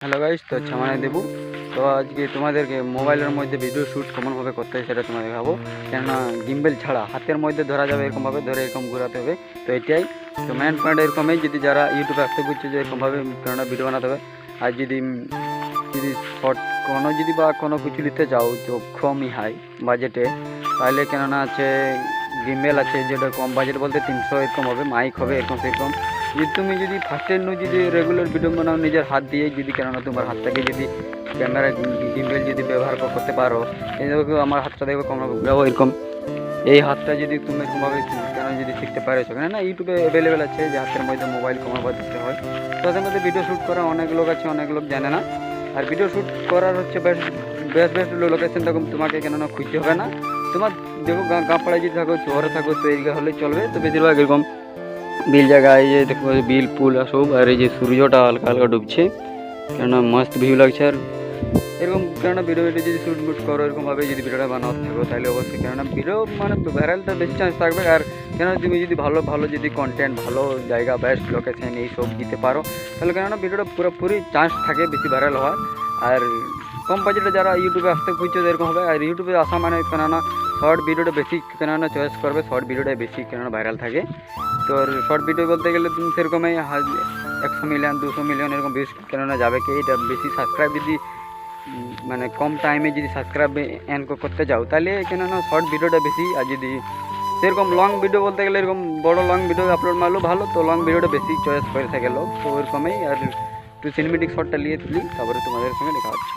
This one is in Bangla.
হ্যালো গাইস, তো ছামানে দেবু। তো আজকে তোমাদেরকে মোবাইলের মধ্যে ভিডিও শ্যুট কেমনভাবে করতে হয় সেটা তোমাদের দেখাবো। কেননা গিম্বেল ছাড়া হাতের মধ্যে ধরা যাবে, এরকমভাবে ধরে এরকম ঘোরাতে হবে। তো এটাই তো মেন পয়েন্ট এরকমই, যদি যারা ইউটিউবে আসতে বুঝছে যে এরকমভাবে কেননা ভিডিও বানাতে হবে। আর যদি যদি শর্ট কোনো যদি বা কোনো কিছু নিতে চাও তো কমই হাই বাজেটে, তাহলে কেননা আছে গিম্বেল আছে, যেটা কম বাজেট বলতে 300 এরকম হবে, মাইক হবে এরকম সেরকম। যদি তুমি যদি ফার্স্টের যদি রেগুলার ভিডিও বানাও নিজের হাত দিয়ে, যদি কেননা তোমার হাতটাকে যদি ক্যামেরা গিম্বেল যদি ব্যবহার করতে পারো, এই দেখো আমার হাতটা দেখো কম এরকম। এই হাতটা যদি তুমি এরকমভাবে কেন যদি শিখতে পারছো, কেন না ইউটিউবে অ্যাভেলেবেল আছে যে হাতের মধ্যে মোবাইল কমাবার দিতে হয়। তো তাদের মধ্যে ভিডিও শ্যুট করা অনেক লোক আছে, অনেক লোক জানে না। আর ভিডিও শ্যুট করার হচ্ছে বেস্ট বেস্ট বেস্ট লোকেশন তখন তোমাকে কেননা খুঁজতে হবে না। তোমার দেখো গাঁ পাড়ায় যদি থাকো, শহরে থাকো, তো এই হলেই চলবে। তো বেশিরভাগ এরকম বিল জায়গায় এই যে দেখো বিল পুল সব, আর এই যে সূর্যটা হালকা হালকা ডুবছে, কেননা মস্ত ভিউ লাগছে। আর এরকম কেননা ভিডিও যদি শ্যুট মুট করো এরকমভাবে যদি ভিডিওটা বানাতে থাকো, তাহলে অবশ্যই কেননা ভিডিও মানে ভাইরালটা বেশি চান্স থাকবে। আর কেননা তুমি যদি ভালো ভালো যদি কন্টেন্ট, ভালো জায়গা, বেস্ট লোকেশন এইসব দিতে পারো, তাহলে কেননা ভিডিওটা পুরোপুরি চান্স থাকে বেশি ভাইরাল হওয়ার। আর কম বাজেটে যারা ইউটিউবে আসতে খুঁজছে এরকম হবে। আর ইউটিউবে আসা মানে কেননা শর্ট ভিডিওটা বেশি কেননা চয়েস করবে, শর্ট ভিডিওটা বেশি কেননা ভাইরাল থাকে। তো শর্ট ভিডিও বলতে গেলে তুমি সেরকমই 100 মিলিয়ন 200 মিলিয়ন এরকম ভিউজ কেননা যাবে কি। এটা বেশি সাবস্ক্রাইব যদি মানে কম টাইমে যদি সাবস্ক্রাইব এন করতে যাও, তাহলে কেননা শর্ট ভিডিওটা বেশি। আর যদি সেরকম লং ভিডিও বলতে গেলে এরকম বড় লং ভিডিও আপলোড মারলেও ভালো, তো লং ভিডিওটা বেশি চয়েস করে থাকে লোক। তো ওরকমই আর একটু সিনেমেটিক শটটা নিয়ে তুলি, তারপরে তোমাদের সঙ্গে দেখা হচ্ছে।